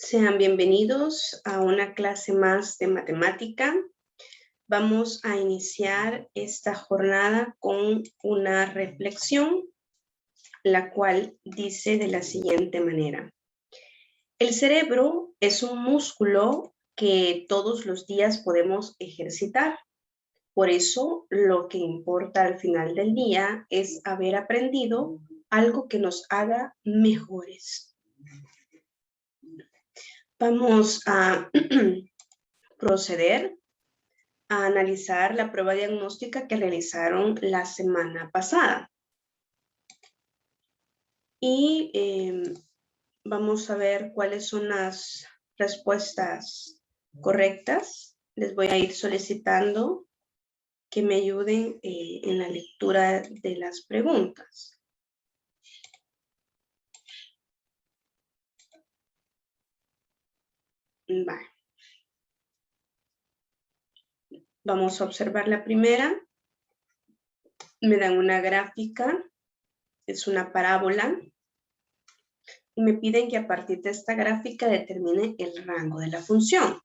Sean bienvenidos a una clase más de matemática. Vamos a iniciar esta jornada con una reflexión, la cual dice de la siguiente manera. El cerebro es un músculo que todos los días podemos ejercitar. Por eso, lo que importa al final del día es haber aprendido algo que nos haga mejores. Vamos a proceder a analizar la prueba diagnóstica que realizaron la semana pasada. Y vamos a ver cuáles son las respuestas correctas. Les voy a ir solicitando que me ayuden en la lectura de las preguntas. Vale. Vamos a observar la primera. Me dan una gráfica, es una parábola, y me piden que a partir de esta gráfica determine el rango de la función.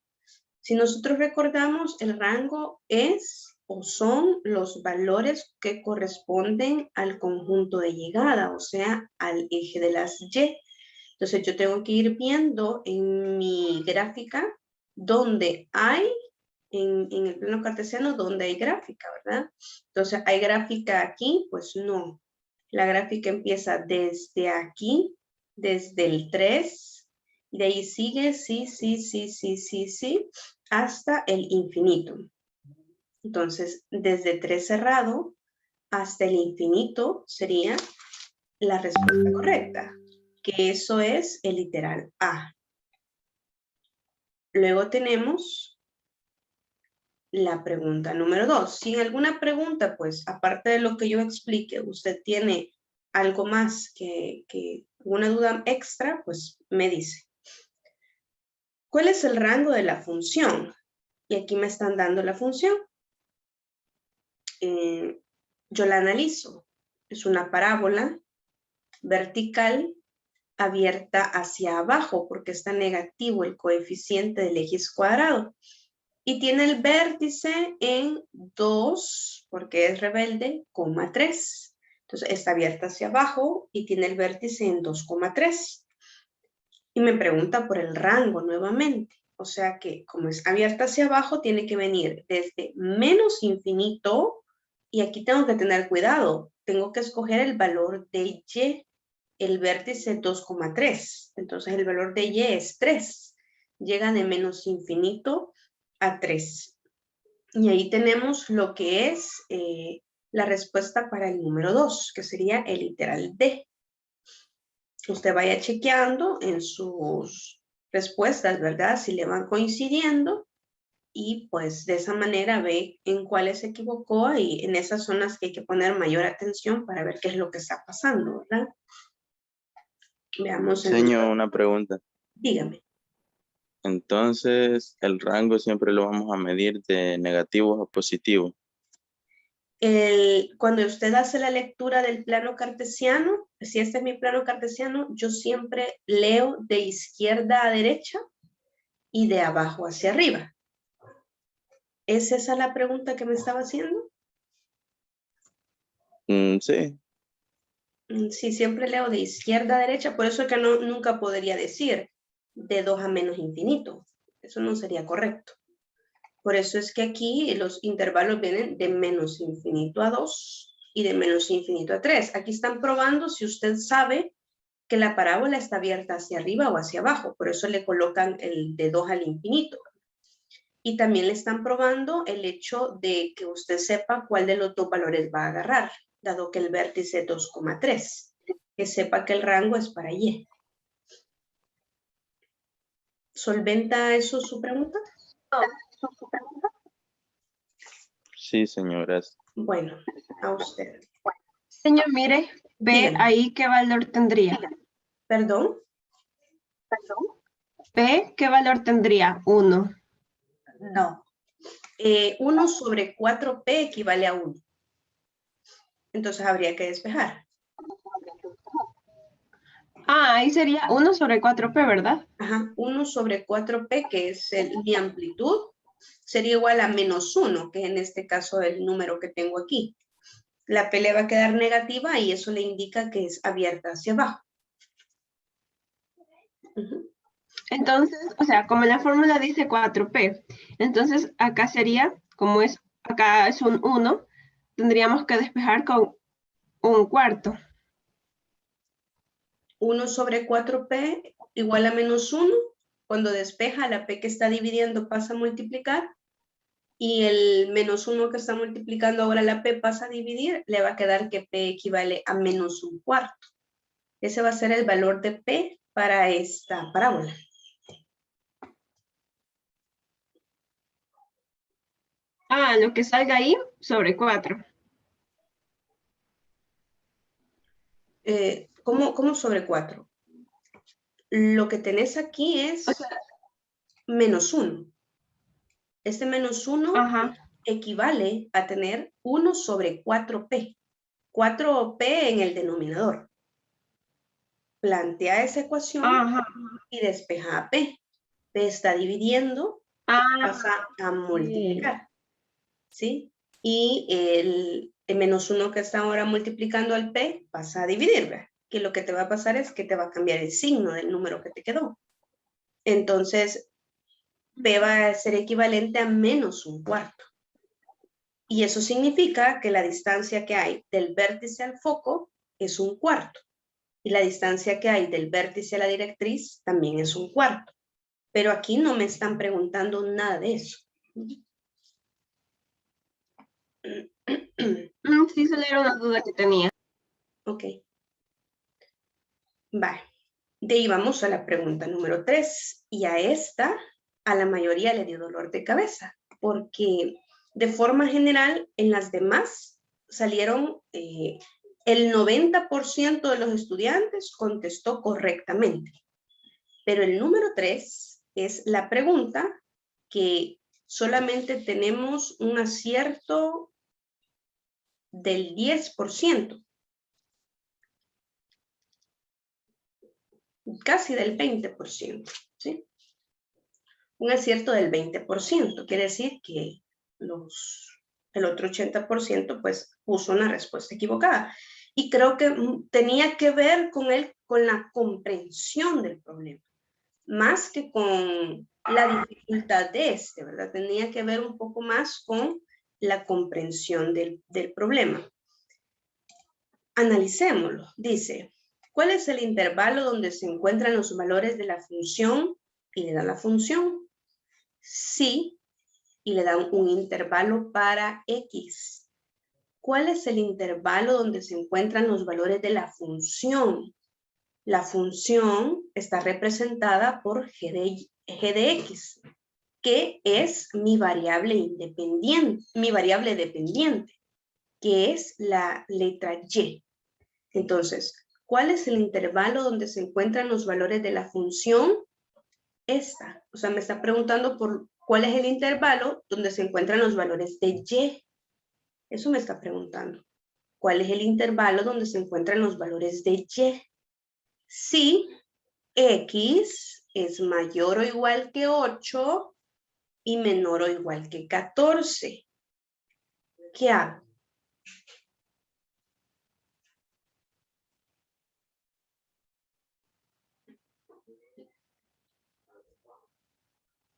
Si nosotros recordamos, el rango es o son los valores que corresponden al conjunto de llegada, o sea, al eje de las Y. Entonces yo tengo que ir viendo en mi gráfica donde hay, en el plano cartesiano, donde hay gráfica, ¿verdad? Entonces, ¿hay gráfica aquí? Pues no. La gráfica empieza desde aquí, desde el 3, y de ahí sigue, sí, hasta el infinito. Entonces, desde 3 cerrado hasta el infinito sería la respuesta correcta, que eso es el literal A. Luego tenemos la pregunta número 2. Si en alguna pregunta, pues, aparte de lo que yo explique, usted tiene algo más que una duda extra, pues me dice. ¿Cuál es el rango de la función? Y aquí me están dando la función. Yo la analizo. Es una parábola vertical abierta hacia abajo porque está negativo el coeficiente del x cuadrado. Y tiene el vértice en 2, porque es rebelde, 3. Entonces está abierta hacia abajo y tiene el vértice en 2,3. Y me pregunta por el rango nuevamente. O sea que como es abierta hacia abajo, tiene que venir desde menos infinito. Y aquí tengo que tener cuidado. Tengo que escoger el valor de y. El vértice 2,3. Entonces el valor de y es 3. Llega de menos infinito a 3. Y ahí tenemos lo que es la respuesta para el número 2, que sería el literal D. Usted vaya chequeando en sus respuestas, ¿verdad? Si le van coincidiendo y pues de esa manera ve en cuáles se equivocó y en esas zonas que hay que poner mayor atención para ver qué es lo que está pasando, ¿verdad? Veamos. Señor, una pregunta. Dígame. Entonces, el rango siempre lo vamos a medir de negativos a positivos. Cuando usted hace la lectura del plano cartesiano, si este es mi plano cartesiano, yo siempre leo de izquierda a derecha y de abajo hacia arriba. ¿Es esa la pregunta que me estaba haciendo? Sí. Sí, siempre leo de izquierda a derecha, por eso es que nunca podría decir de 2 a menos infinito. Eso no sería correcto. Por eso es que aquí los intervalos vienen de menos infinito a 2 y de menos infinito a 3. Aquí están probando si usted sabe que la parábola está abierta hacia arriba o hacia abajo. Por eso le colocan el de 2 al infinito. Y también le están probando el hecho de que usted sepa cuál de los dos valores va a agarrar, dado que el vértice es 2,3. Que sepa que el rango es para y. ¿Solventa eso su pregunta? Sí, señoras. Bueno, a usted. Señor, mire, ve Dígame. ahí qué valor tendría. ¿Perdón? P, ¿qué valor tendría? 1. No. 1 sobre 4p equivale a 1. Entonces habría que despejar. Ah, ahí sería 1 sobre 4p, ¿verdad? Ajá, 1 sobre 4p, que es mi amplitud, sería igual a menos 1, que en este caso es el número que tengo aquí. La p le va a quedar negativa y eso le indica que es abierta hacia abajo. Entonces, o sea, como la fórmula dice 4p, entonces acá sería, como es, acá es un 1, tendríamos que despejar con 1/4. 1 sobre 4p igual a menos 1. Cuando despeja, la p que está dividiendo pasa a multiplicar. Y el menos 1 que está multiplicando ahora la p pasa a dividir, le va a quedar que p equivale a menos 1/4. Ese va a ser el valor de p para esta parábola. Ah, lo que salga ahí sobre 4. ¿Cómo sobre 4? Lo que tenés aquí es menos 1. Este menos 1 Ajá. equivale a tener 1 sobre 4p. 4p en el denominador. Plantea esa ecuación Ajá. y despeja a p. P está dividiendo, pasa a multiplicar. ¿Sí? Y el menos 1 que está ahora multiplicando al p pasa a dividir, ¿verdad? Que lo que te va a pasar es que te va a cambiar el signo del número que te quedó. Entonces, p va a ser equivalente a menos 1/4. Y eso significa que la distancia que hay del vértice al foco es 1/4. Y la distancia que hay del vértice a la directriz también es 1/4. Pero aquí no me están preguntando nada de eso. Sí, solo era una duda que tenía. Ok. Vale. De ahí vamos a la pregunta número 3. Y a esta, a la mayoría le dio dolor de cabeza, porque de forma general, en las demás salieron, el 90% de los estudiantes contestó correctamente. Pero el número 3 es la pregunta que solamente tenemos un acierto del 10%. Casi del 20%, ¿sí? Un acierto del 20%, quiere decir que el otro 80% pues puso una respuesta equivocada. Y creo que tenía que ver con la comprensión del problema, más que con la dificultad de ¿verdad? Tenía que ver un poco más con la comprensión del problema. Analicémoslo. Dice, ¿cuál es el intervalo donde se encuentran los valores de la función? Y le dan la función. Sí, y le dan un intervalo para X. ¿Cuál es el intervalo donde se encuentran los valores de la función? La función está representada por G de X, que es mi variable independiente, mi variable dependiente, que es la letra Y. Entonces, ¿cuál es el intervalo donde se encuentran los valores de la función? Esta. O sea, me está preguntando por cuál es el intervalo donde se encuentran los valores de Y. Eso me está preguntando. ¿Cuál es el intervalo donde se encuentran los valores de Y? Si X es mayor o igual que 8 y menor o igual que 14. ¿Qué hago?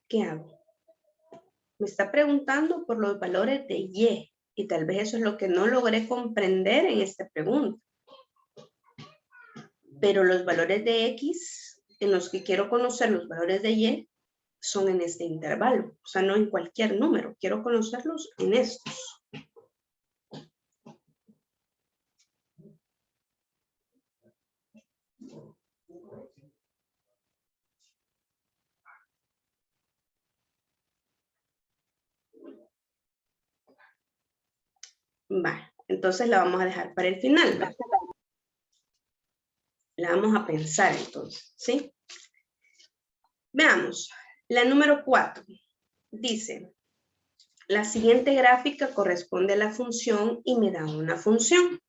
¿Qué hago? Me está preguntando por los valores de y tal vez eso es lo que no logré comprender en esta pregunta. Pero los valores de X, en los que quiero conocer los valores de Y, son en este intervalo, o sea, no en cualquier número, quiero conocerlos en estos. Vale, entonces la vamos a dejar para el final, ¿verdad? La vamos a pensar entonces, ¿sí? Veamos, la número 4 dice, la siguiente gráfica corresponde a la función y me da una función.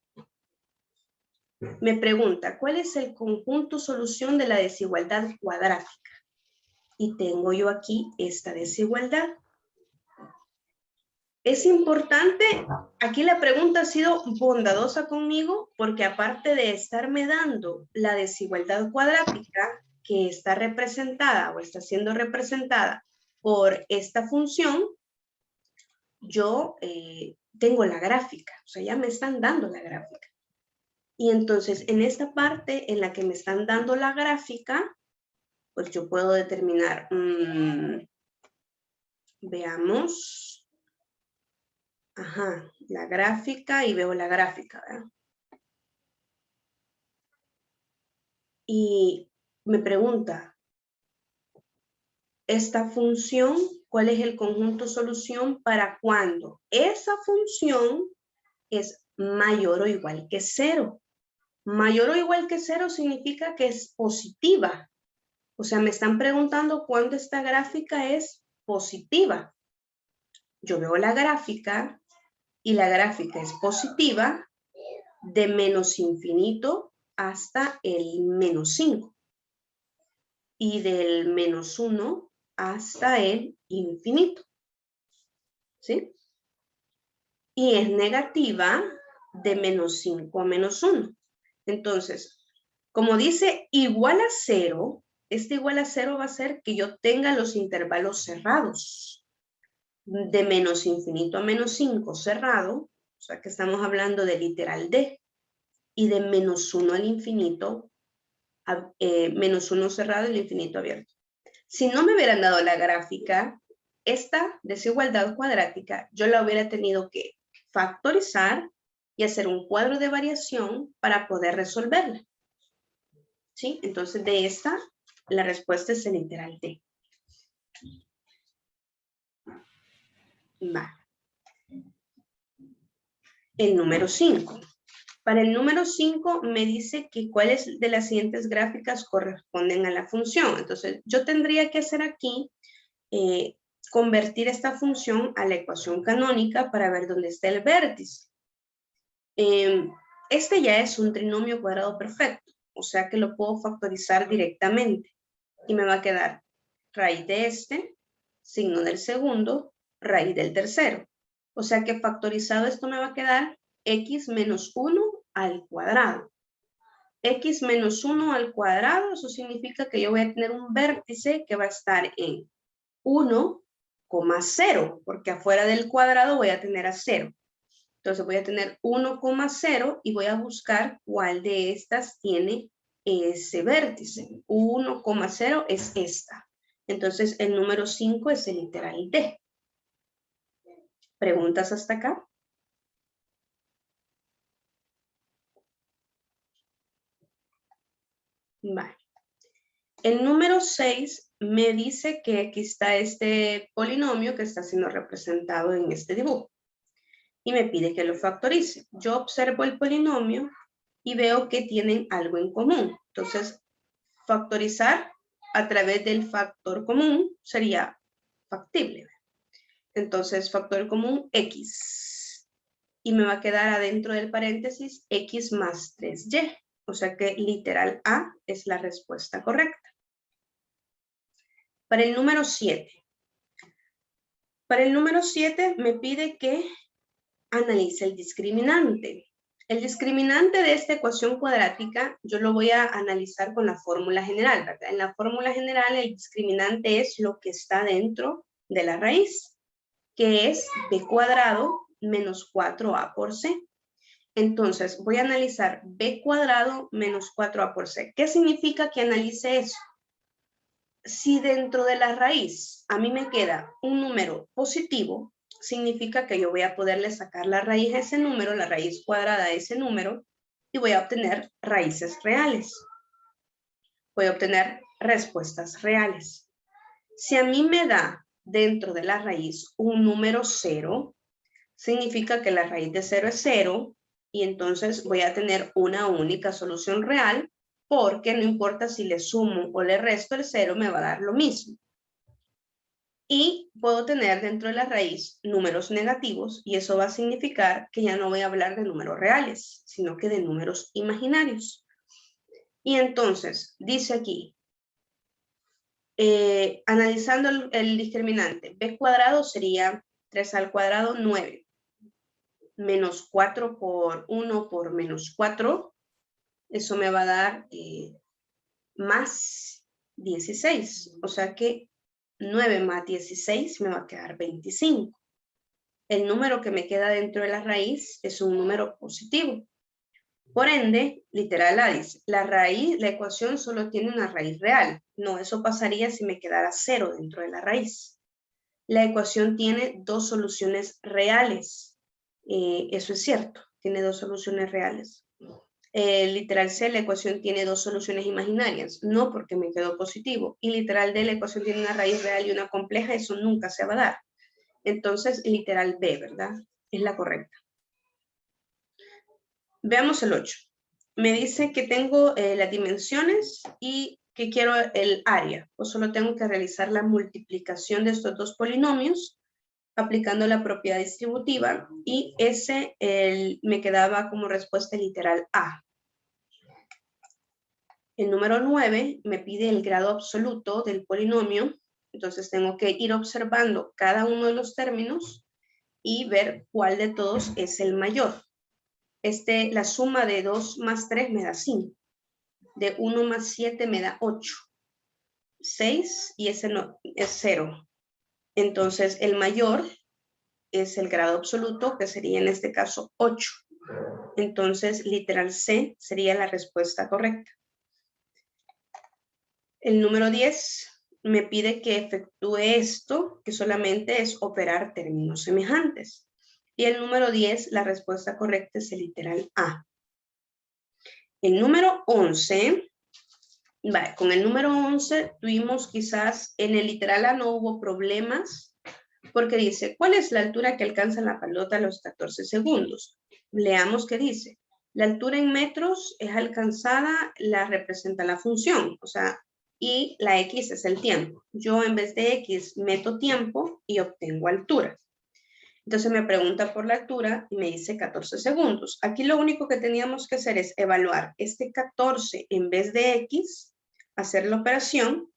Me pregunta, ¿cuál es el conjunto solución de la desigualdad cuadrática? Y tengo yo aquí esta desigualdad. Es importante, aquí la pregunta ha sido bondadosa conmigo porque aparte de estarme dando la desigualdad cuadrática que está representada o está siendo representada por esta función, yo tengo la gráfica, o sea, ya me están dando la gráfica. Y entonces en esta parte en la que me están dando la gráfica, pues yo puedo determinar, veamos, ajá, la gráfica y veo la gráfica, ¿verdad? Y me pregunta, esta función, ¿cuál es el conjunto solución para cuando esa función es mayor o igual que 0? Mayor o igual que 0 significa que es positiva. O sea, me están preguntando cuándo esta gráfica es positiva. Yo veo la gráfica y la gráfica es positiva de menos infinito hasta el menos 5. Y del menos 1 hasta el infinito. ¿Sí? Y es negativa de menos 5 a menos 1. Entonces, como dice igual a 0, este igual a 0 va a ser que yo tenga los intervalos cerrados. De menos infinito a menos 5 cerrado, o sea que estamos hablando de literal D. Y de menos 1 al infinito, menos 1 cerrado y el infinito abierto. Si no me hubieran dado la gráfica, esta desigualdad cuadrática, yo la hubiera tenido que factorizar y hacer un cuadro de variación para poder resolverla. ¿Sí? Entonces, de esta, la respuesta es el literal D. Va. El número 5. Para el número 5 me dice que cuáles de las siguientes gráficas corresponden a la función. Entonces, yo tendría que hacer aquí, convertir esta función a la ecuación canónica para ver dónde está el vértice. Este ya es un trinomio cuadrado perfecto, o sea que lo puedo factorizar directamente. Y me va a quedar raíz de este, signo del segundo, raíz del tercero. O sea que factorizado esto me va a quedar x menos 1 al cuadrado. X menos 1 al cuadrado, eso significa que yo voy a tener un vértice que va a estar en 1,0, porque afuera del cuadrado voy a tener a 0. Entonces voy a tener 1,0 y voy a buscar cuál de estas tiene ese vértice. 1,0 es esta. Entonces el número 5 es el literal D. ¿Preguntas hasta acá? Vale. El número 6 me dice que aquí está este polinomio que está siendo representado en este dibujo. Y me pide que lo factorice. Yo observo el polinomio y veo que tienen algo en común. Entonces, factorizar a través del factor común sería factible. Entonces, factor común X. Y me va a quedar adentro del paréntesis X más 3Y. O sea que literal A es la respuesta correcta. Para el número 7. Para el número 7 me pide que analice el discriminante. El discriminante de esta ecuación cuadrática yo lo voy a analizar con la fórmula general, ¿verdad? En la fórmula general el discriminante es lo que está dentro de la raíz, que es b cuadrado menos 4a por c. Entonces voy a analizar b cuadrado menos 4a por c. ¿Qué significa que analice eso? Si dentro de la raíz a mí me queda un número positivo, significa que yo voy a poderle sacar la raíz a ese número, la raíz cuadrada a ese número, y voy a obtener raíces reales. Voy a obtener respuestas reales. Si a mí me da dentro de la raíz un número 0, significa que la raíz de 0 es 0, y entonces voy a tener una única solución real, porque no importa si le sumo o le resto el 0, me va a dar lo mismo. Y puedo tener dentro de la raíz números negativos, y eso va a significar que ya no voy a hablar de números reales, sino que de números imaginarios. Y entonces, dice aquí, analizando el discriminante, b cuadrado sería 3 al cuadrado, 9. Menos 4 por 1 por menos 4, eso me va a dar más 16. O sea que 9 más 16 me va a quedar 25. El número que me queda dentro de la raíz es un número positivo. Por ende, literal A dice, la ecuación solo tiene una raíz real. No, eso pasaría si me quedara 0 dentro de la raíz. La ecuación tiene dos soluciones reales. Eso es cierto, tiene dos soluciones reales. Literal C, la ecuación tiene dos soluciones imaginarias, no porque me quedó positivo. Y literal D, la ecuación tiene una raíz real y una compleja, eso nunca se va a dar. Entonces, literal B, ¿verdad? Es la correcta. Veamos el 8. Me dice que tengo las dimensiones y que quiero el área. Pues solo tengo que realizar la multiplicación de estos dos polinomios aplicando la propiedad distributiva, y ese me quedaba como respuesta literal A. El número 9 me pide el grado absoluto del polinomio, entonces tengo que ir observando cada uno de los términos y ver cuál de todos es el mayor. La suma de 2 más 3 me da 5, de 1 más 7 me da 8, 6 y ese no, es 0. Entonces el mayor es el grado absoluto, que sería en este caso 8. Entonces, literal C sería la respuesta correcta. El número 10 me pide que efectúe esto, que solamente es operar términos semejantes. Y el número 10, la respuesta correcta es el literal A. El número 11, vale, con el número 11 tuvimos quizás, en el literal A no hubo problemas, porque dice, ¿cuál es la altura que alcanza la pelota a los 14 segundos? Leamos qué dice. La altura en metros es alcanzada, la representa la función, o sea, y la X es el tiempo. Yo en vez de X meto tiempo y obtengo altura. Entonces me pregunta por la altura y me dice 14 segundos. Aquí lo único que teníamos que hacer es evaluar este 14 en vez de X, hacer la operación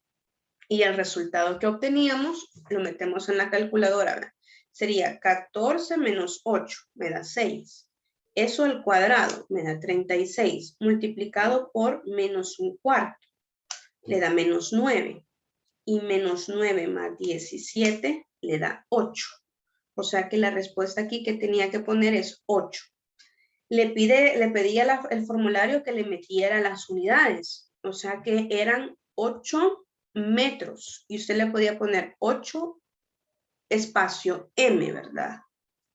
y el resultado que obteníamos lo metemos en la calculadora. Sería 14 menos 8, me da 6. Eso al cuadrado me da 36, multiplicado por menos un cuarto, le da menos 9. Y menos 9 más 17 le da 8. O sea que la respuesta aquí que tenía que poner es 8. Le pedía el formulario que le metiera las unidades. O sea que eran 8 metros. Y usted le podía poner 8 espacio M, ¿verdad?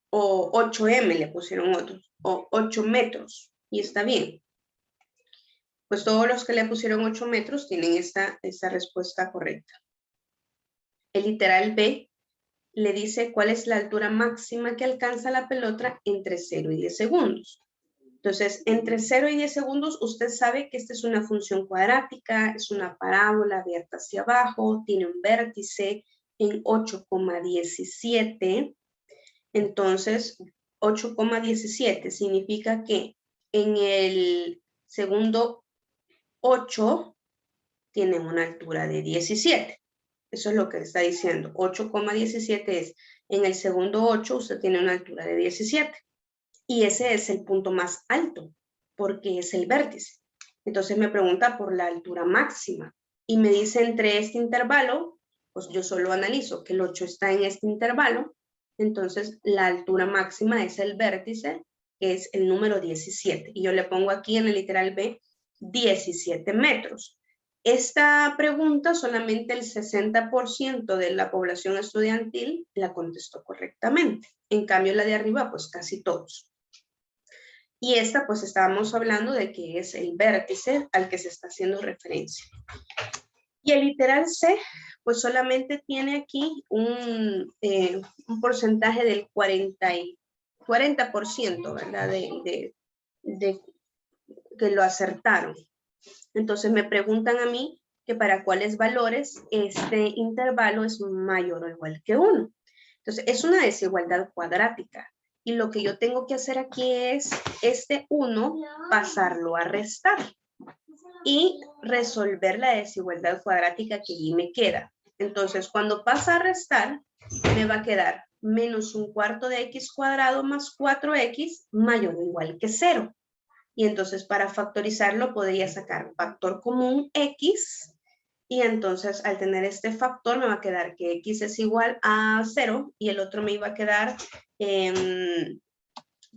O 8M le pusieron otros. O 8 metros. Y está bien. Pues todos los que le pusieron 8 metros tienen esta respuesta correcta. El literal B le dice cuál es la altura máxima que alcanza la pelota entre 0 y 10 segundos. Entonces, entre 0 y 10 segundos, usted sabe que esta es una función cuadrática, es una parábola abierta hacia abajo, tiene un vértice en 8,17. Entonces, 8,17 significa que en el segundo 8 tiene una altura de 17. Eso es lo que está diciendo. 8,17 es, en el segundo 8 usted tiene una altura de 17. Y ese es el punto más alto, porque es el vértice. Entonces me pregunta por la altura máxima. Y me dice entre este intervalo, pues yo solo analizo que el 8 está en este intervalo. Entonces la altura máxima es el vértice, que es el número 17. Y yo le pongo aquí en el literal B, 17 metros. Esta pregunta solamente el 60% de la población estudiantil la contestó correctamente. En cambio, la de arriba, pues casi todos. Y esta, pues estábamos hablando de que es el vértice al que se está haciendo referencia. Y el literal C, pues solamente tiene aquí un porcentaje del 40%, ¿verdad? De que lo acertaron. Entonces me preguntan a mí que para cuáles valores este intervalo es mayor o igual que 1. Entonces es una desigualdad cuadrática. Y lo que yo tengo que hacer aquí es este 1 pasarlo a restar y resolver la desigualdad cuadrática que allí me queda. Entonces cuando pasa a restar me va a quedar menos un cuarto de x cuadrado más 4x mayor o igual que 0. Y entonces para factorizarlo podría sacar factor común x y entonces al tener este factor me va a quedar que x es igual a 0 y el otro me iba a quedar que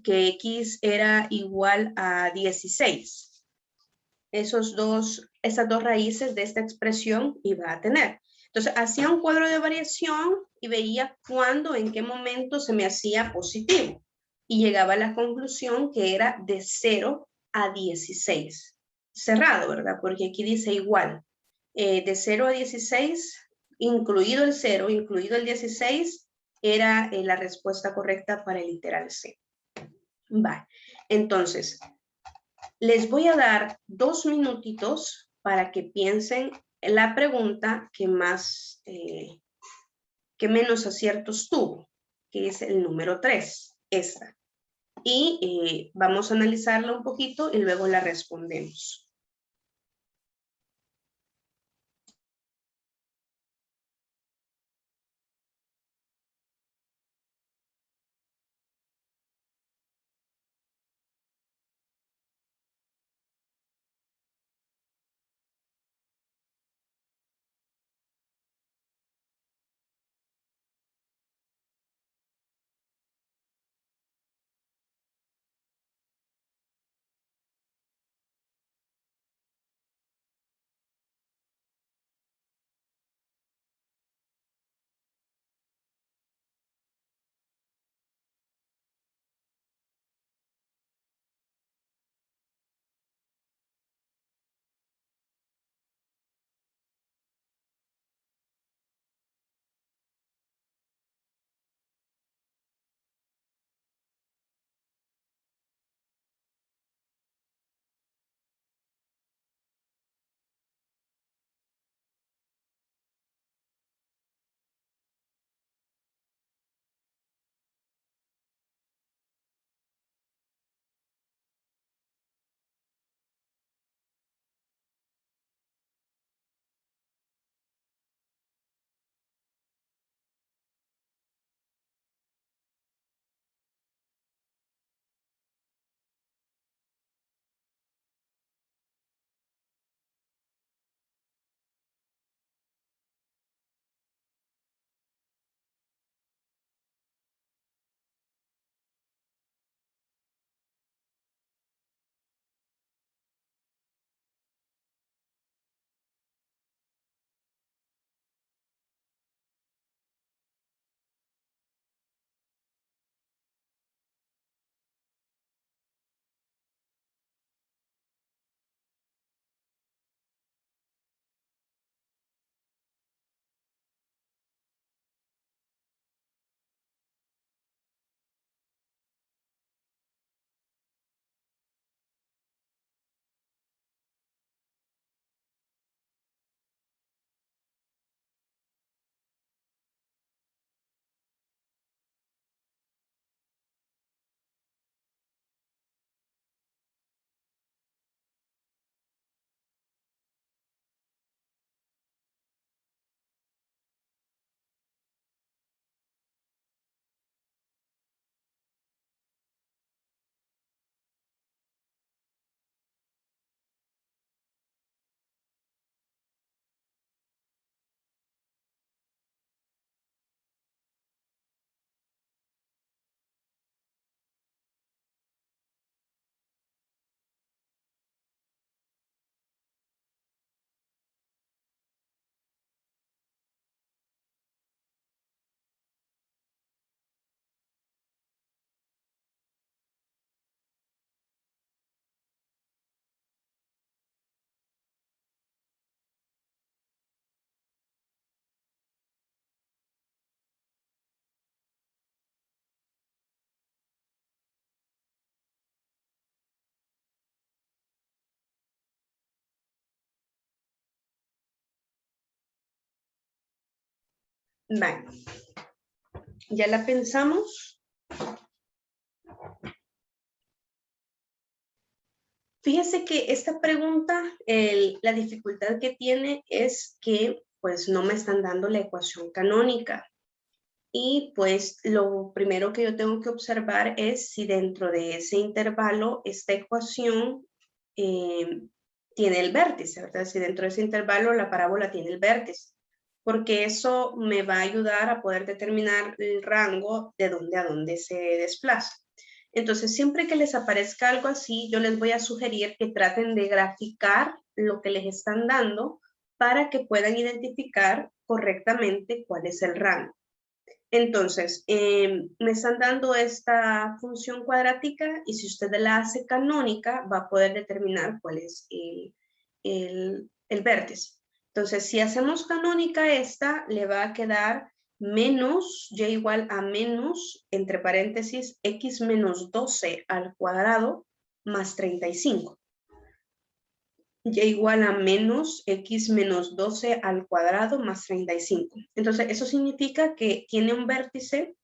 x era igual a 16. Esas dos raíces de esta expresión iba a tener. Entonces hacía un cuadro de variación y veía cuándo, en qué momento se me hacía positivo. Y llegaba a la conclusión que era de 0 a 16. Cerrado, ¿verdad? Porque aquí dice igual. De 0 a 16, incluido el 0, incluido el 16, era la respuesta correcta para el literal C. Vale. Entonces, les voy a dar 2 minutitos para que piensen en la pregunta que menos aciertos tuvo, que es el número 3, esta. Y vamos a analizarla un poquito y luego la respondemos. Bueno, ya la pensamos. Fíjese que esta pregunta, la dificultad que tiene es que pues no me están dando la ecuación canónica. Y pues lo primero que yo tengo que observar es si dentro de ese intervalo esta ecuación tiene el vértice, ¿verdad? Si dentro de ese intervalo la parábola tiene el vértice, porque eso me va a ayudar a poder determinar el rango de dónde a dónde se desplaza. Entonces, siempre que les aparezca algo así, yo les voy a sugerir que traten de graficar lo que les están dando para que puedan identificar correctamente cuál es el rango. Entonces, me están dando esta función cuadrática y si usted la hace canónica, va a poder determinar cuál es el vértice. Entonces, si hacemos canónica esta, le va a quedar menos, y igual a menos, entre paréntesis, x menos 12 al cuadrado más 35. Y igual a menos x menos 12 al cuadrado más 35. Entonces, eso significa que tiene un vértice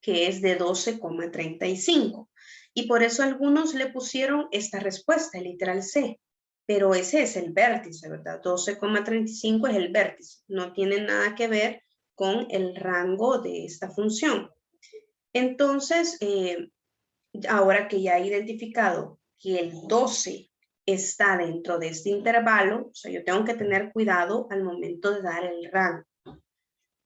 que es de 12,35. Y por eso algunos le pusieron esta respuesta, literal C. Pero ese es el vértice, ¿verdad? 12,35 es el vértice. No tiene nada que ver con el rango de esta función. Entonces, ahora que ya he identificado que el 12 está dentro de este intervalo, o sea, yo tengo que tener cuidado al momento de dar el rango.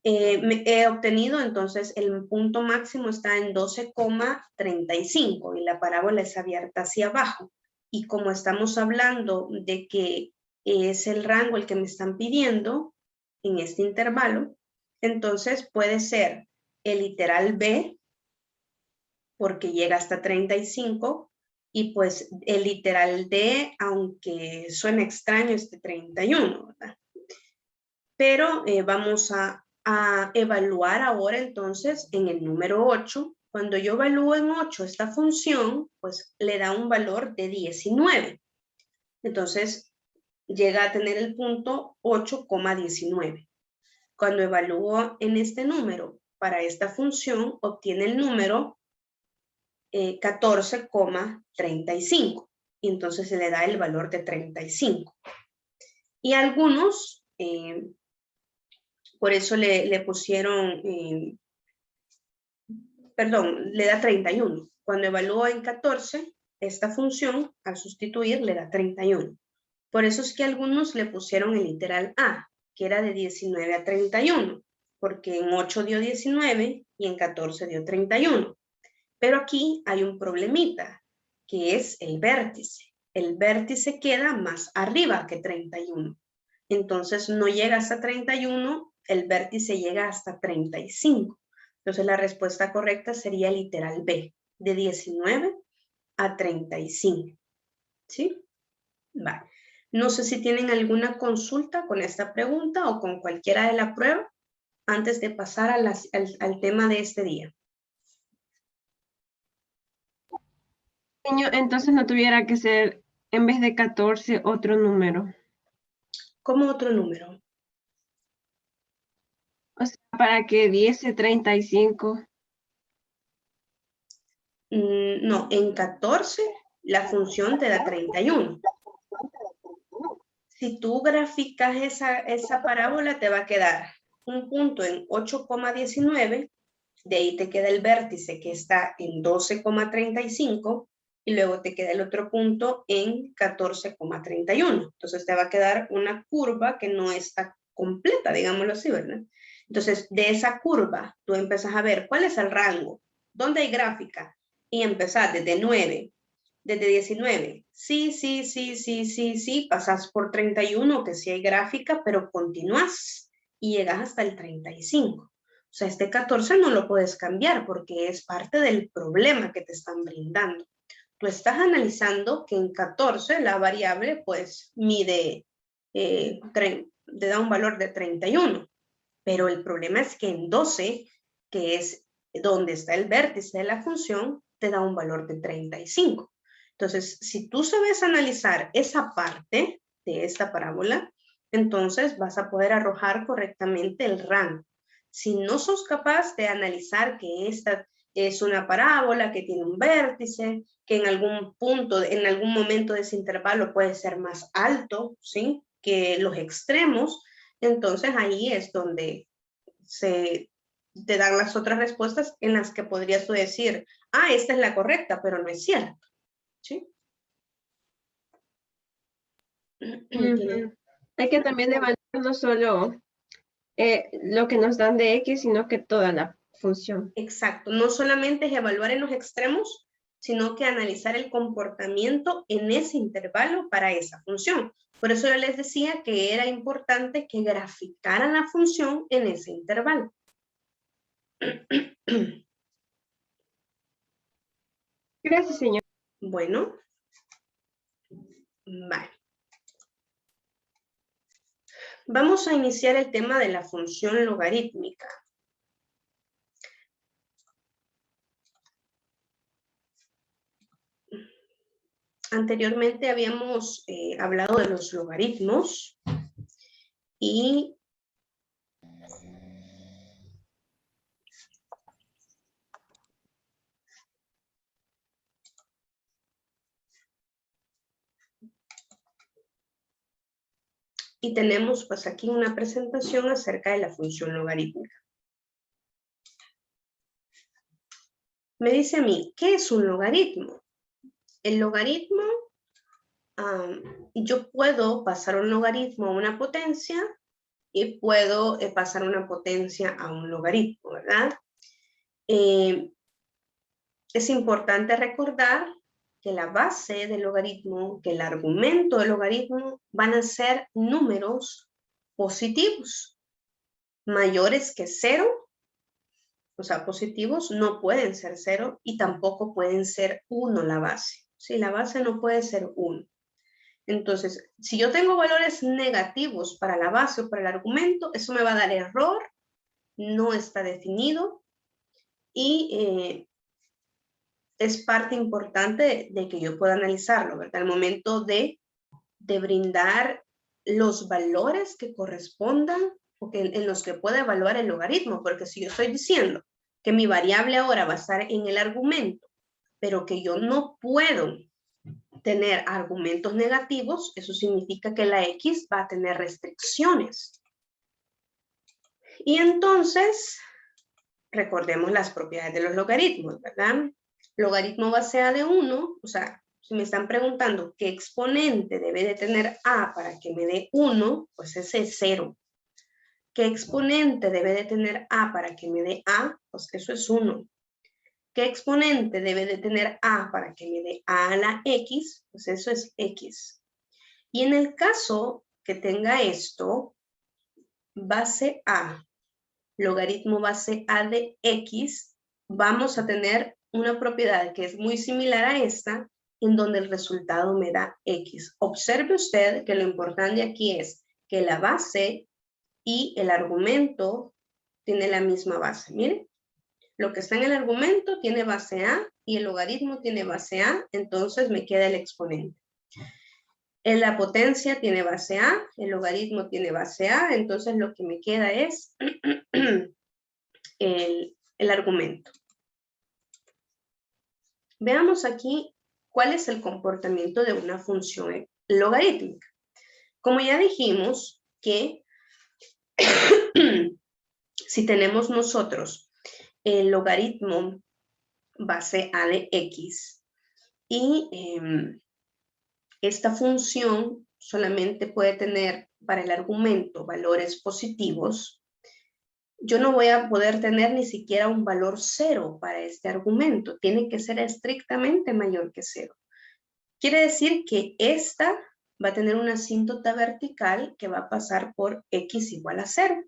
He obtenido entonces el punto máximo está en 12,35 y la parábola es abierta hacia abajo. Y como estamos hablando de que es el rango el que me están pidiendo en este intervalo, entonces puede ser el literal B, porque llega hasta 35, y pues el literal D, aunque suena extraño, este 31, ¿verdad? Pero vamos a evaluar ahora entonces en el número 8. Cuando yo evalúo en 8 esta función, pues le da un valor de 19. Entonces llega a tener el punto 8,19. Cuando evalúo en este número para esta función, obtiene el número 14,35. Y entonces se le da el valor de 35. Y algunos... por eso le pusieron, perdón, le da 31. Cuando evalúa en 14, esta función, al sustituir, le da 31. Por eso es que algunos le pusieron el literal A, que era de 19 a 31, porque en 8 dio 19 y en 14 dio 31. Pero aquí hay un problemita, que es el vértice. El vértice queda más arriba que 31. Entonces no llega hasta 31, el vértice llega hasta 35. Entonces la respuesta correcta sería literal B, de 19 a 35. ¿Sí? Vale. No sé si tienen alguna consulta con esta pregunta o con cualquiera de la prueba antes de pasar al tema de este día. Entonces no tuviera que ser, en vez de 14, otro número. ¿Cómo otro número? O sea, para que diese 35. No, en 14 la función te da 31. Si tú graficas esa parábola, te va a quedar un punto en 8,19, de ahí te queda el vértice que está en 12,35 y luego te queda el otro punto en 14,31. Entonces te va a quedar una curva que no está completa, digámoslo así, ¿verdad? Entonces, de esa curva, tú empiezas a ver cuál es el rango, dónde hay gráfica, y empezar desde 9, desde 19. Sí, pasas por 31, que sí hay gráfica, pero continúas y llegas hasta el 35. O sea, este 14 no lo puedes cambiar porque es parte del problema que te están brindando. Tú estás analizando que en 14 la variable pues mide, te da un valor de 31. Pero el problema es que en 12, que es donde está el vértice de la función, te da un valor de 35. Entonces, si tú sabes analizar esa parte de esta parábola, entonces vas a poder arrojar correctamente el rango. Si no sos capaz de analizar que esta es una parábola que tiene un vértice, que en algún punto, en algún momento de ese intervalo puede ser más alto, ¿sí?, que los extremos, entonces ahí es donde te dan las otras respuestas en las que podrías tú decir, ah, esta es la correcta, pero no es cierto, ¿sí? Hay que también evaluar no solo lo que nos dan de X, sino que toda la función. Exacto, no solamente es evaluar en los extremos, sino que analizar el comportamiento en ese intervalo para esa función. Por eso yo les decía que era importante que graficaran la función en ese intervalo. Gracias, señor. Bueno, vale. Vamos a iniciar el tema de la función logarítmica. Anteriormente habíamos hablado de los logaritmos y tenemos pues aquí una presentación acerca de la función logarítmica. Me dice a mí, ¿qué es un logaritmo? El logaritmo, yo puedo pasar un logaritmo a una potencia y puedo pasar una potencia a un logaritmo, ¿verdad? Es importante recordar que la base del logaritmo, que el argumento del logaritmo van a ser números positivos, mayores que 0, o sea, positivos no pueden ser 0 y tampoco pueden ser 1 la base. Sí, la base no puede ser 1. Entonces, si yo tengo valores negativos para la base o para el argumento, eso me va a dar error, no está definido y es parte importante de que yo pueda analizarlo, ¿verdad? Al momento de brindar los valores que correspondan o que, en los que pueda evaluar el logaritmo, porque si yo estoy diciendo que mi variable ahora va a estar en el argumento, pero que yo no puedo tener argumentos negativos, eso significa que la X va a tener restricciones. Y entonces, recordemos las propiedades de los logaritmos, ¿verdad? Logaritmo base A de 1, o sea, si me están preguntando qué exponente debe de tener A para que me dé 1, pues ese es 0. ¿Qué exponente debe de tener A para que me dé A? Pues eso es 1. ¿Qué exponente debe de tener A para que me dé A a la X? Pues eso es X. Y en el caso que tenga esto, base A, logaritmo base A de X, vamos a tener una propiedad que es muy similar a esta, en donde el resultado me da X. Observe usted que lo importante aquí es que la base y el argumento tienen la misma base. Miren, lo que está en el argumento tiene base A y el logaritmo tiene base A, entonces me queda el exponente. En la potencia tiene base A, el logaritmo tiene base A, entonces lo que me queda es el argumento. Veamos aquí cuál es el comportamiento de una función logarítmica. Como ya dijimos que si tenemos nosotros el logaritmo base A de X y esta función solamente puede tener para el argumento valores positivos, yo no voy a poder tener ni siquiera un valor 0 para este argumento. Tiene que ser estrictamente mayor que 0. Quiere decir que esta va a tener una asíntota vertical que va a pasar por X igual a 0.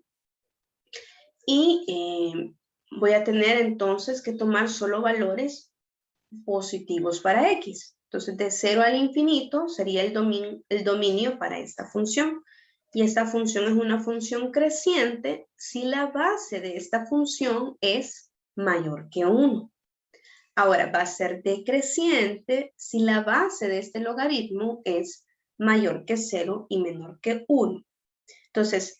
Y voy a tener entonces que tomar solo valores positivos para X. Entonces, de 0 al infinito sería el dominio para esta función. Y esta función es una función creciente si la base de esta función es mayor que 1. Ahora, va a ser decreciente si la base de este logaritmo es mayor que 0 y menor que 1. Entonces,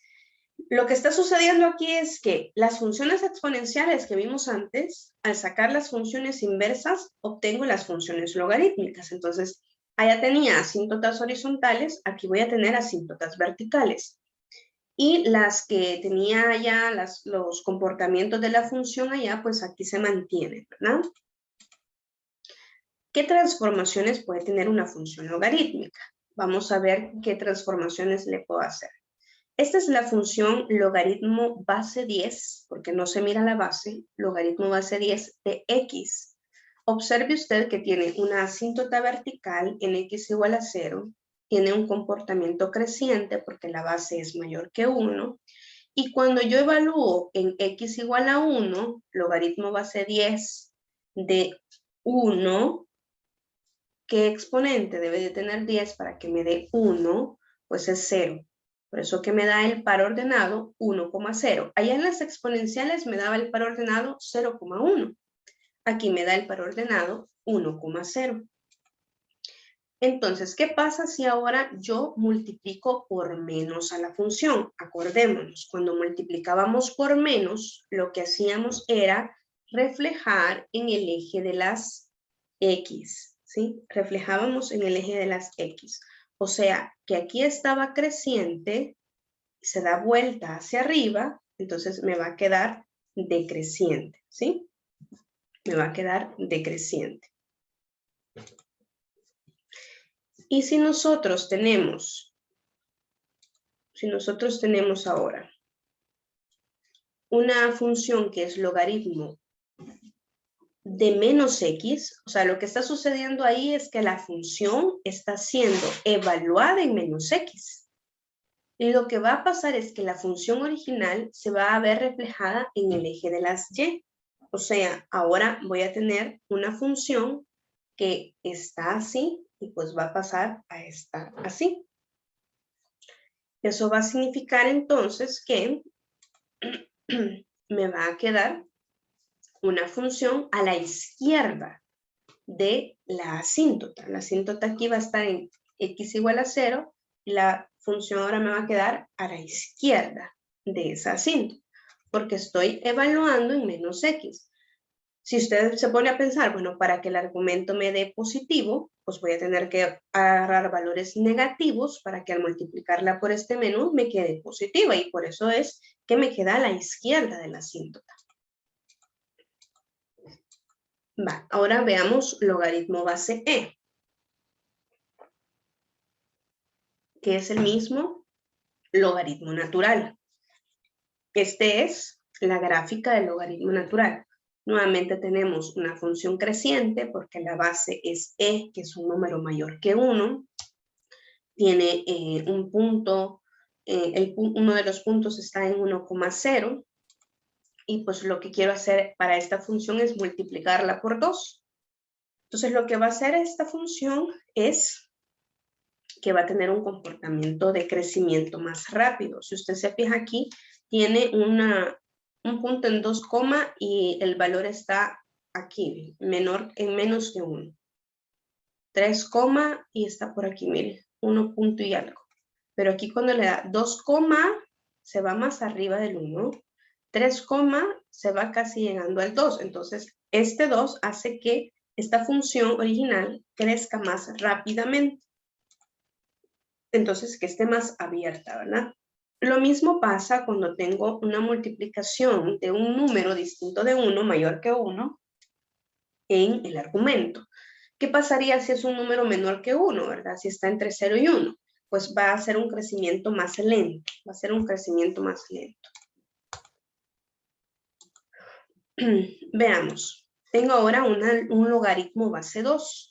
Lo que está sucediendo aquí es que las funciones exponenciales que vimos antes, al sacar las funciones inversas, obtengo las funciones logarítmicas. Entonces, allá tenía asíntotas horizontales, aquí voy a tener asíntotas verticales. Y las que tenía allá, los comportamientos de la función allá, pues aquí se mantienen, ¿verdad? ¿Qué transformaciones puede tener una función logarítmica? Vamos a ver qué transformaciones le puedo hacer. Esta es la función logaritmo base 10, porque no se mira la base, logaritmo base 10 de x. Observe usted que tiene una asíntota vertical en x igual a 0, tiene un comportamiento creciente porque la base es mayor que 1, y cuando yo evalúo en x igual a 1, logaritmo base 10 de 1, ¿qué exponente debe de tener 10 para que me dé 1? Pues es 0. Por eso que me da el par ordenado 1,0. Allá en las exponenciales me daba el par ordenado 0,1. Aquí me da el par ordenado 1,0. Entonces, ¿qué pasa si ahora yo multiplico por menos a la función? Acordémonos, cuando multiplicábamos por menos, lo que hacíamos era reflejar en el eje de las X, ¿sí? Reflejábamos en el eje de las X. O sea, que aquí estaba creciente, se da vuelta hacia arriba, entonces me va a quedar decreciente, ¿sí? Me va a quedar decreciente. Y si nosotros tenemos ahora una función que es logaritmo de menos x, o sea, lo que está sucediendo ahí es que la función está siendo evaluada en menos x. Y lo que va a pasar es que la función original se va a ver reflejada en el eje de las y. O sea, ahora voy a tener una función que está así y pues va a pasar a estar así. Eso va a significar entonces que me va a quedar una función a la izquierda de la asíntota. La asíntota aquí va a estar en x igual a 0 y la función ahora me va a quedar a la izquierda de esa asíntota, porque estoy evaluando en menos x. Si usted se pone a pensar, bueno, para que el argumento me dé positivo, pues voy a tener que agarrar valores negativos para que al multiplicarla por este menú me quede positiva, y por eso es que me queda a la izquierda de la asíntota. Va, ahora veamos logaritmo base e, que es el mismo logaritmo natural. Este es la gráfica del logaritmo natural. Nuevamente tenemos una función creciente porque la base es e, que es un número mayor que 1. Tiene un punto, uno de los puntos está en 1,0. Y pues lo que quiero hacer para esta función es multiplicarla por 2. Entonces lo que va a hacer esta función es que va a tener un comportamiento de crecimiento más rápido. Si usted se fija aquí, tiene un punto en 2, y el valor está aquí, en menos de 1. 3, y está por aquí, mire, 1 punto y algo. Pero aquí cuando le da 2, se va más arriba del 1. 3, se va casi llegando al 2. Entonces, este 2 hace que esta función original crezca más rápidamente. Entonces, que esté más abierta, ¿verdad? Lo mismo pasa cuando tengo una multiplicación de un número distinto de 1, mayor que 1, en el argumento. ¿Qué pasaría si es un número menor que 1, verdad? Si está entre 0 y 1, pues va a ser un crecimiento más lento. Va a ser un crecimiento más lento. Veamos. Tengo ahora un logaritmo base 2.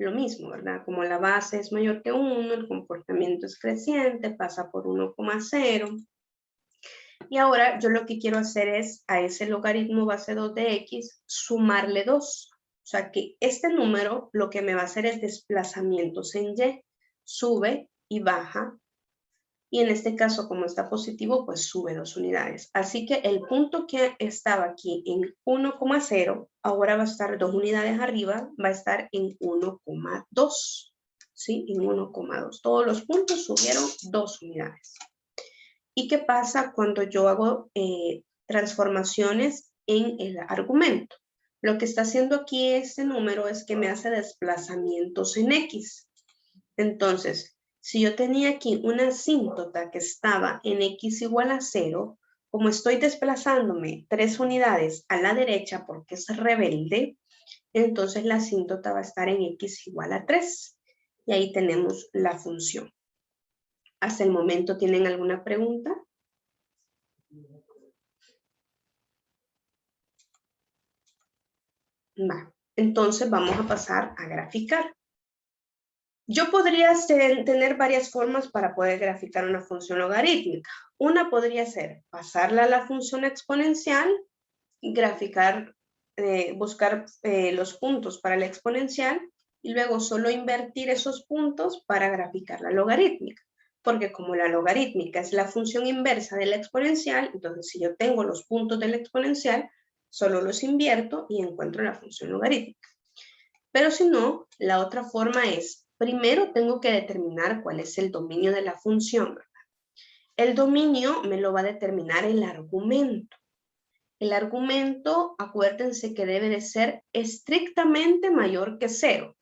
Lo mismo, ¿verdad? Como la base es mayor que 1, el comportamiento es creciente, pasa por 1,0. Y ahora yo lo que quiero hacer es a ese logaritmo base 2 de x sumarle 2. O sea que este número lo que me va a hacer es desplazamientos en y. Sube y baja. Y en este caso, como está positivo, pues sube 2 unidades. Así que el punto que estaba aquí en 1,0, ahora va a estar 2 unidades arriba, va a estar en 1,2. ¿Sí? En 1,2. Todos los puntos subieron 2 unidades. ¿Y qué pasa cuando yo hago transformaciones en el argumento? Lo que está haciendo aquí este número es que me hace desplazamientos en X. Entonces, si yo tenía aquí una asíntota que estaba en X igual a 0, como estoy desplazándome 3 unidades a la derecha porque es rebelde, entonces la asíntota va a estar en X igual a 3. Y ahí tenemos la función. ¿Hasta el momento tienen alguna pregunta? Va. Entonces vamos a pasar a graficar. Yo podría tener varias formas para poder graficar una función logarítmica. Una podría ser pasarla a la función exponencial, graficar, buscar los puntos para la exponencial y luego solo invertir esos puntos para graficar la logarítmica. Porque como la logarítmica es la función inversa de la exponencial, entonces si yo tengo los puntos de la exponencial, solo los invierto y encuentro la función logarítmica. Pero si no, la otra forma es, primero tengo que determinar cuál es el dominio de la función, ¿verdad? El dominio me lo va a determinar el argumento. El argumento, acuérdense que debe de ser estrictamente mayor que 0.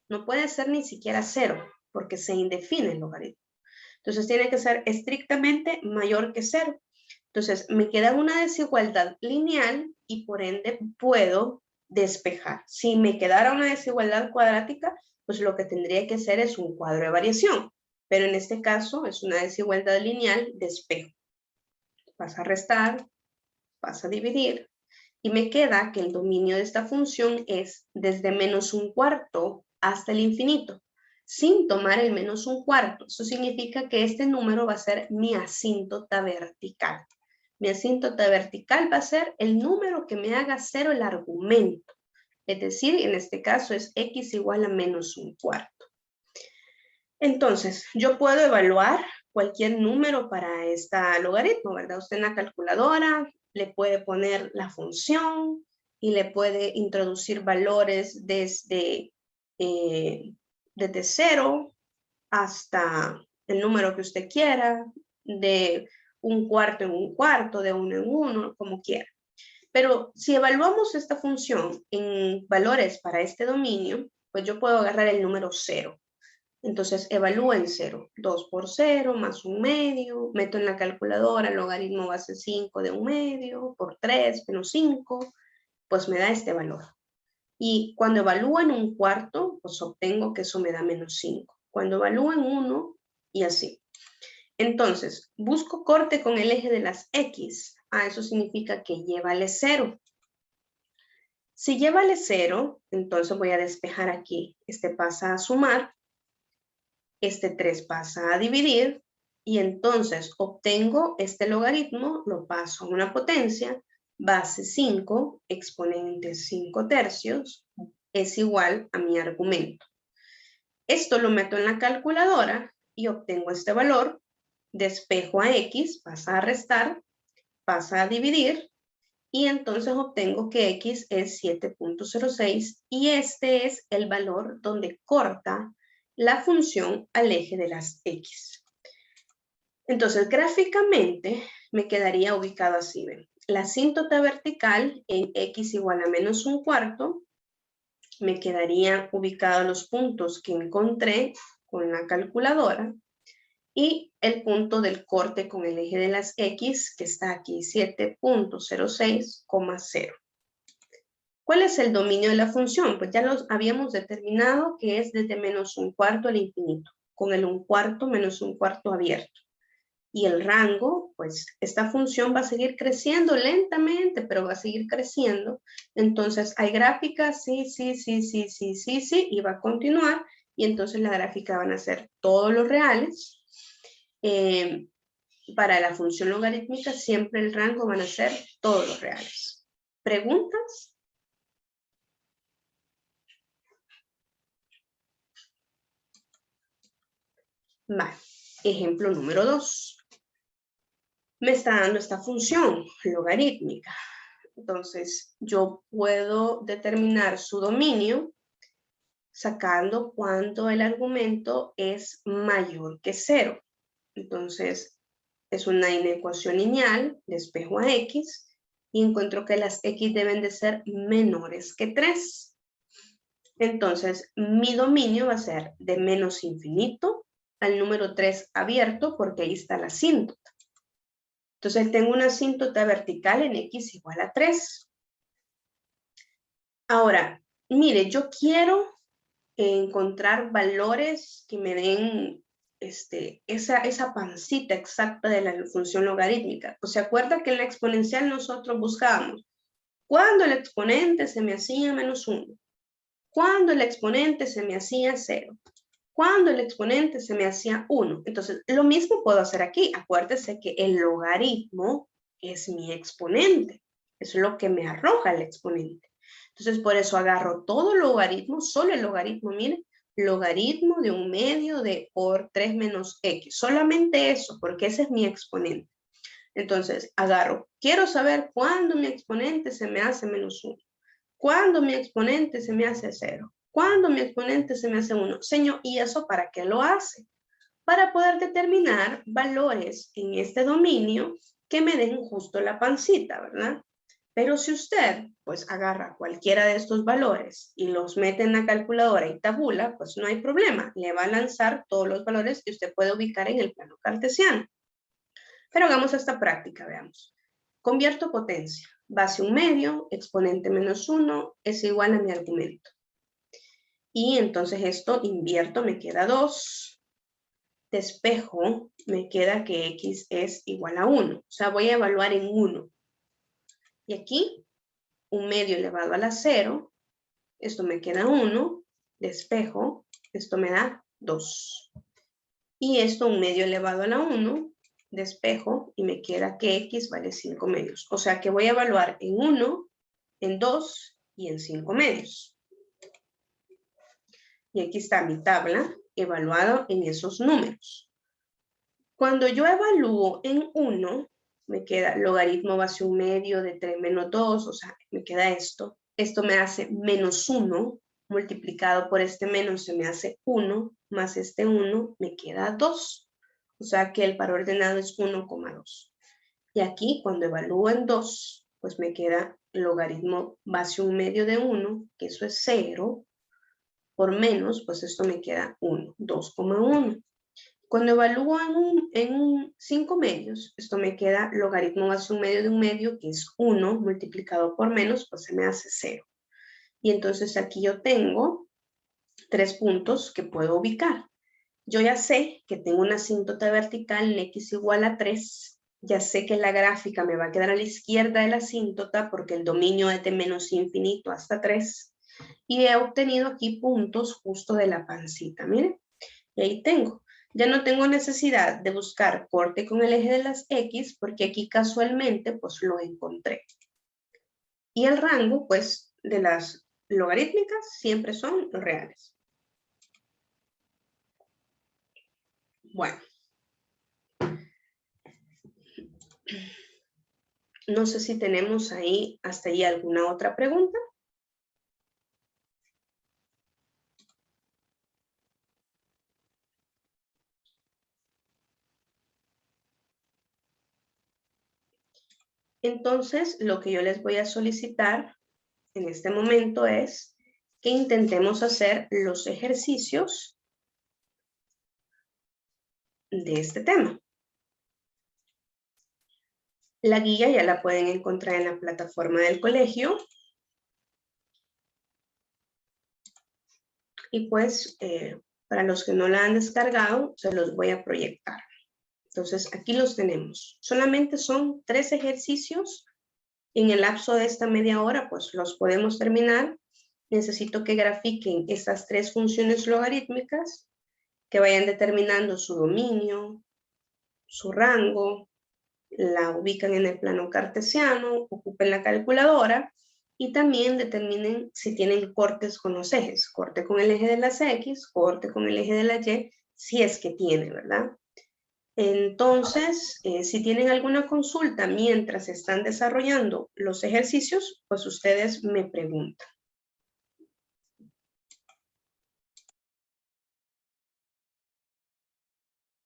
No puede ser ni siquiera 0, porque se indefine el logaritmo. Entonces tiene que ser estrictamente mayor que 0. Entonces me queda una desigualdad lineal y por ende puedo despejar. Si me quedara una desigualdad cuadrática, pues lo que tendría que hacer es un cuadro de variación. Pero en este caso es una desigualdad lineal, despejo. Pasa a restar, pasa a dividir. Y me queda que el dominio de esta función es desde -1/4 hasta el infinito, sin tomar el -1/4. Eso significa que este número va a ser mi asíntota vertical. Mi asíntota vertical va a ser el número que me haga 0 el argumento. Es decir, en este caso es X igual a -1/4. Entonces, yo puedo evaluar cualquier número para esta logaritmo, ¿verdad? Usted en la calculadora le puede poner la función y le puede introducir valores desde 0 hasta el número que usted quiera, de 1/4 en 1/4, de 1 en 1, como quiera. Pero si evaluamos esta función en valores para este dominio, pues yo puedo agarrar el número 0. Entonces evalúo en 0, 2 por 0 más 1/2, meto en la calculadora logaritmo base 5 de 1/2 por 3 menos 5, pues me da este valor. Y cuando evalúo en 1/4, pues obtengo que eso me da -5. Cuando evalúo en 1 y así. Entonces, busco corte con el eje de las X. Eso significa que Y vale 0. Si Y vale 0, entonces voy a despejar aquí. Este pasa a sumar. Este 3 pasa a dividir. Y entonces obtengo este logaritmo, lo paso a una potencia, base 5, exponente 5/3, es igual a mi argumento. Esto lo meto en la calculadora y obtengo este valor, despejo a X, pasa a restar, pasa a dividir, y entonces obtengo que X es 7.06 y este es el valor donde corta la función al eje de las X. Entonces, gráficamente me quedaría ubicado así, ¿ven? La asíntota vertical en X igual a -1/4, me quedarían ubicados los puntos que encontré con la calculadora y el punto del corte con el eje de las X, que está aquí, 7.06,0. ¿Cuál es el dominio de la función? Pues ya los habíamos determinado que es desde -1/4 al infinito, con el 1/4 menos 1/4 abierto. Y el rango, pues esta función va a seguir creciendo lentamente, pero va a seguir creciendo. Entonces hay gráficas, sí, y va a continuar. Y entonces la gráfica van a ser todos los reales. Para la función logarítmica siempre el rango van a ser todos los reales. ¿Preguntas? Vale. Ejemplo número 2. Me está dando esta función logarítmica. Entonces, yo puedo determinar su dominio sacando cuando el argumento es mayor que 0. Entonces, Es una inecuación lineal, despejo a x y encuentro que las x deben de ser menores que 3. Entonces, mi dominio va a ser de menos infinito al número 3 abierto, porque ahí está la asíntota. Entonces, tengo una asíntota vertical en x igual a 3. Ahora, mire, yo quiero encontrar valores que me den esa pancita exacta de la función logarítmica. ¿Se acuerda que en la exponencial nosotros buscábamos cuando el exponente se me hacía menos 1? Cuando el exponente se me hacía 0. Cuando el exponente se me hacía 1. Entonces, lo mismo puedo hacer aquí. Acuérdese que el logaritmo es mi exponente. Es lo que me arroja el exponente. Entonces, por eso agarro todo logaritmo, solo el logaritmo, miren, logaritmo de 1/2 de por 3 menos x. Solamente eso, porque ese es mi exponente. Entonces, agarro, quiero saber cuándo mi exponente se me hace menos 1. Cuándo mi exponente se me hace 0. Cuándo mi exponente se me hace 1. Señor, ¿y eso para qué lo hace? Para poder determinar valores en este dominio que me den justo la pancita, ¿verdad? Pero si usted, pues, agarra cualquiera de estos valores y los mete en la calculadora y tabula, pues no hay problema. Le va a lanzar todos los valores que usted puede ubicar en el plano cartesiano. Pero hagamos esta práctica, veamos. Convierto potencia. Base 1/2, exponente menos 1, es igual a mi argumento. Y entonces esto invierto, me queda 2. Despejo, me queda que x es igual a 1. O sea, voy a evaluar en 1. Y aquí, 1/2 elevado a la 0. Esto me queda 1. Despejo, esto me da 2. Y esto 1/2 elevado a la 1. Despejo y me queda que x vale 5/2. O sea que voy a evaluar en 1, en 2 y en 5/2. Y aquí está mi tabla evaluada en esos números. Cuando yo evalúo en 1, me queda logaritmo base 1/2 de 3 menos 2, o sea, me queda esto. Esto me hace menos 1, multiplicado por este menos se me hace 1, más este 1 me queda 2. O sea que el par ordenado es 1,2. Y aquí cuando evalúo en 2, pues me queda logaritmo base 1/2 de 1, que eso es 0, por menos, pues esto me queda 1, 2,1. Cuando evalúo en 5/2, esto me queda logaritmo base 1/2 de 1/2, que es 1, multiplicado por menos, pues se me hace 0. Y entonces aquí yo tengo 3 puntos que puedo ubicar. Yo ya sé que tengo una asíntota vertical en x igual a 3. Ya sé que la gráfica me va a quedar a la izquierda de la asíntota porque el dominio es de menos infinito hasta 3. Y he obtenido aquí puntos justo de la pancita, miren. Y ahí tengo. Ya no tengo necesidad de buscar corte con el eje de las x porque aquí casualmente pues lo encontré. Y el rango pues de las logarítmicas siempre son los reales. Bueno. No sé si tenemos ahí hasta ahí alguna otra pregunta. Entonces, lo que yo les voy a solicitar en este momento es que intentemos hacer los ejercicios de este tema. La guía ya la pueden encontrar en la plataforma del colegio. Y pues, para los que no la han descargado, se los voy a proyectar. Entonces, aquí los tenemos. Solamente son 3 ejercicios. En el lapso de esta media hora, pues los podemos terminar. Necesito que grafiquen estas 3 funciones logarítmicas, que vayan determinando su dominio, su rango, la ubican en el plano cartesiano, ocupen la calculadora y también determinen si tienen cortes con los ejes, corte con el eje de las X, corte con el eje de la Y, si es que tiene, ¿verdad? Entonces, si tienen alguna consulta mientras están desarrollando los ejercicios, pues ustedes me preguntan.